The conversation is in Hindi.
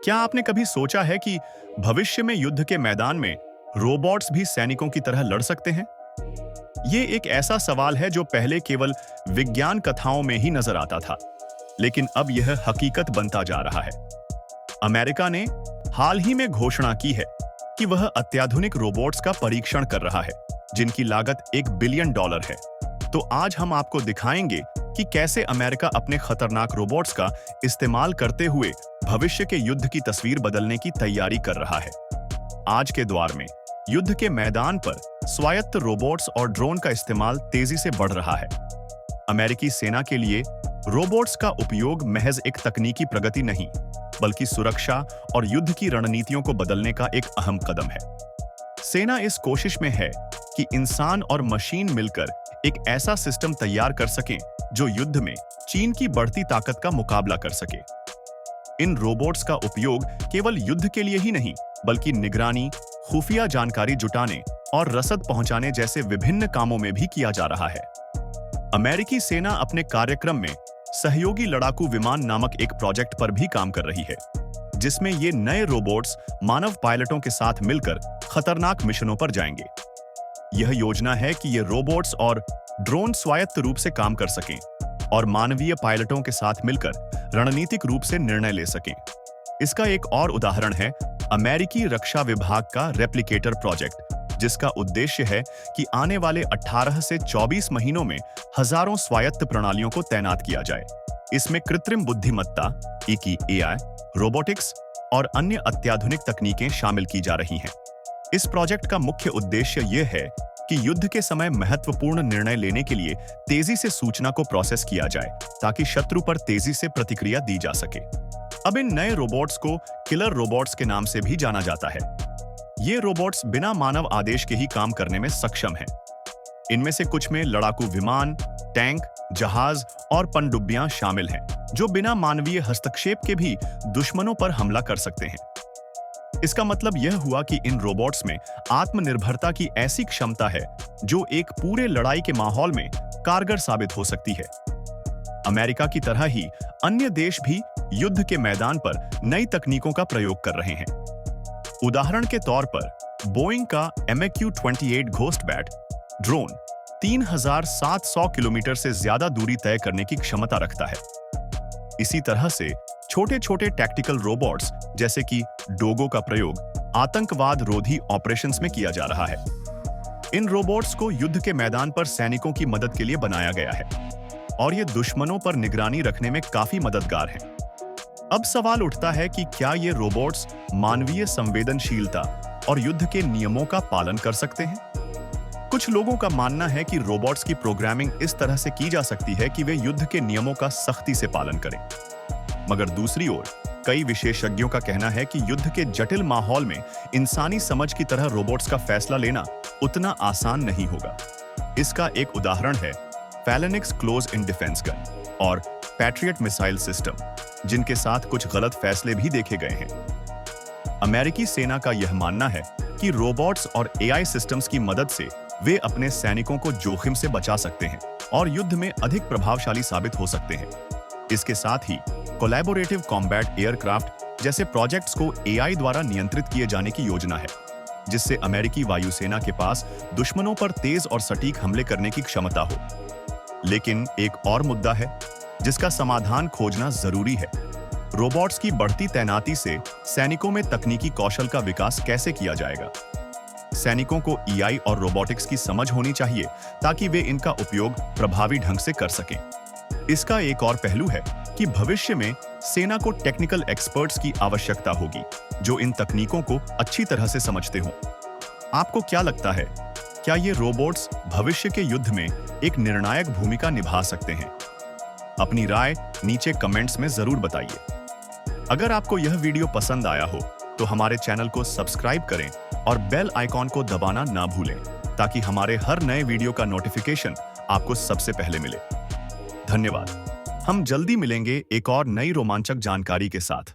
क्या आपने कभी सोचा है कि भविष्य में युद्ध के मैदान में रोबोट्स भी सैनिकों की तरह लड़ सकते हैं? ये एक ऐसा सवाल है जो पहले केवल विज्ञान कथाओं में ही नजर आता था, लेकिन अब यह हकीकत बनता जा रहा है। अमेरिका ने हाल ही में घोषणा की है कि वह अत्याधुनिक रोबोट्स का परीक्षण कर रहा है, जिनकी लागत $1 बिलियन है। तो आज हम आपको दिखाएंगे कि कैसे अमेरिका अपने खतरनाक रोबोट्स का इस्तेमाल करते हुए भविष्य के युद्ध की तस्वीर बदलने की तैयारी कर रहा है। आज के दौर में युद्ध के मैदान पर स्वायत्त रोबोट्स और ड्रोन का इस्तेमाल तेजी से बढ़ रहा है। अमेरिकी सेना के लिए रोबोट्स का उपयोग महज एक तकनीकी प्रगति नहीं, बल्कि सुरक्षा और युद्ध की रणनीतियों को बदलने का एक अहम कदम है। सेना इस कोशिश में है कि इंसान और मशीन मिलकर एक ऐसा सिस्टम तैयार कर सकें जो युद्ध में चीन की बढ़ती ताकत का मुकाबला कर सके। इन रोबोट्स का उपयोग केवल युद्ध के लिए ही नहीं, बल्कि निगरानी, खुफिया जानकारी जुटाने और रसद पहुंचाने जैसे विभिन्न कामों में भी किया जा रहा है। अमेरिकी सेना अपने कार्यक्रम में सहयोगी लड़ाकू विमान नामक एक प्रोजेक्ट पर भी काम कर रही है, जिसमें ये नए रोबोट्स मानव पायलटों के साथ मिलकर खतरनाक मिशनों पर जाएंगे। यह योजना है कि ये रोबोट्स और ड्रोन स्वायत्त रूप से काम कर सकें और मानवीय पायलटों के साथ मिलकर रणनीतिक रूप से निर्णय ले सकें। इसका एक और उदाहरण है अमेरिकी रक्षा विभाग का रेप्लिकेटर प्रोजेक्ट, जिसका उद्देश्य है कि आने वाले 18 से 24 महीनों में हजारों स्वायत्त प्रणालियों को तैनात किया जाए। इसमें कृत्रिम बुद्धिमत्ता, AI, रोबोटिक्स और अन्य अत्याधुनिक तकनीकें शामिल की जा रही हैं। इस प्रोजेक्ट का मुख्य उद्देश्य यह है कि युद्ध के समय महत्वपूर्ण निर्णय लेने के लिए तेजी से सूचना को प्रोसेस किया जाए, ताकि शत्रु पर तेजी से प्रतिक्रिया दी जा सके। अब इन नए रोबोट्स को किलर रोबोट्स के नाम से भी जाना जाता है। ये रोबोट्स बिना मानव आदेश के ही काम करने में सक्षम हैं। इनमें से कुछ में लड़ाकू विमान, टैंक, जहाज और पनडुब्बियां शामिल हैं, जो बिना मानवीय हस्तक्षेप के भी दुश्मनों पर हमला कर सकते हैं। इसका मतलब यह हुआ कि इन रोबोट्स में आत्मनिर्भरता की ऐसी क्षमता है जो एक पूरे लड़ाई के माहौल में कारगर साबित हो सकती है। अमेरिका की तरह ही अन्य देश भी युद्ध के मैदान पर नई तकनीकों का प्रयोग कर रहे हैं। उदाहरण के तौर पर बोइंग का MQ-28 घोस्टबैट ड्रोन 3700 किलोमीटर से ज्यादा दूरी तय करने की क्षमता रखता है। इसी तरह से छोटे छोटे टैक्टिकल रोबोट्स जैसे कि डोगो का प्रयोग आतंकवाद रोधी ऑपरेशंस में किया जा रहा है। इन रोबोट्स को युद्ध के मैदान पर सैनिकों की मदद के लिए बनाया गया है और ये दुश्मनों पर निगरानी रखने में काफी मददगार हैं। अब सवाल उठता है कि क्या ये रोबोट्स मानवीय संवेदनशीलता और युद्ध के नियमों का पालन कर सकते हैं? कुछ लोगों का मानना है कि रोबोट्स की प्रोग्रामिंग इस तरह से की जा सकती है कि वे युद्ध के नियमों का सख्ती से पालन करें। मगर दूसरी ओर कई विशेषज्ञों का कहना है कि युद्ध के जटिल माहौल में इंसानी समझ की तरह रोबोट्स का फैसला लेना उतना आसान नहीं होगा। इसका एक उदाहरण है फैलेनिक्स क्लोज इन डिफेंस गन और पैट्रियट मिसाइल सिस्टम, जिनके साथ कुछ गलत फैसले भी देखे गए हैं। अमेरिकी सेना का यह मानना है कि रोबोट्स और AI सिस्टम्स की मदद से वे अपने सैनिकों को जोखिम से बचा सकते हैं और युद्ध में अधिक प्रभावशाली साबित हो सकते हैं। इसके साथ ही कोलैबोरेटिव कॉम्बैट एयरक्राफ्ट जैसे प्रोजेक्ट्स को AI द्वारा नियंत्रित किए जाने की योजना है, जिससे अमेरिकी वायुसेना के पास दुश्मनों पर तेज और सटीक हमले करने की क्षमता हो। लेकिन एक और मुद्दा है जिसका समाधान खोजना जरूरी है। रोबोट्स की बढ़ती तैनाती से सैनिकों में तकनीकी कौशल का विकास कैसे किया जाएगा? सैनिकों को AI और रोबोटिक्स की समझ होनी चाहिए ताकि वे इनका उपयोग प्रभावी ढंग से कर सकें। इसका एक और पहलू है कि भविष्य में सेना को टेक्निकल एक्सपर्ट्स की आवश्यकता होगी जो इन तकनीकों को अच्छी तरह से समझते हों। आपको क्या लगता है, क्या ये रोबोट्स भविष्य के युद्ध में एक निर्णायक भूमिका निभा सकते हैं? अपनी राय नीचे कमेंट्स में जरूर बताइए। अगर आपको यह वीडियो पसंद आया हो तो हमारे चैनल को सब्सक्राइब करें और बेल आइकॉन को दबाना ना भूलें, ताकि हमारे हर नए वीडियो का नोटिफिकेशन आपको सबसे पहले मिले। धन्यवाद। हम जल्दी मिलेंगे एक और नई रोमांचक जानकारी के साथ।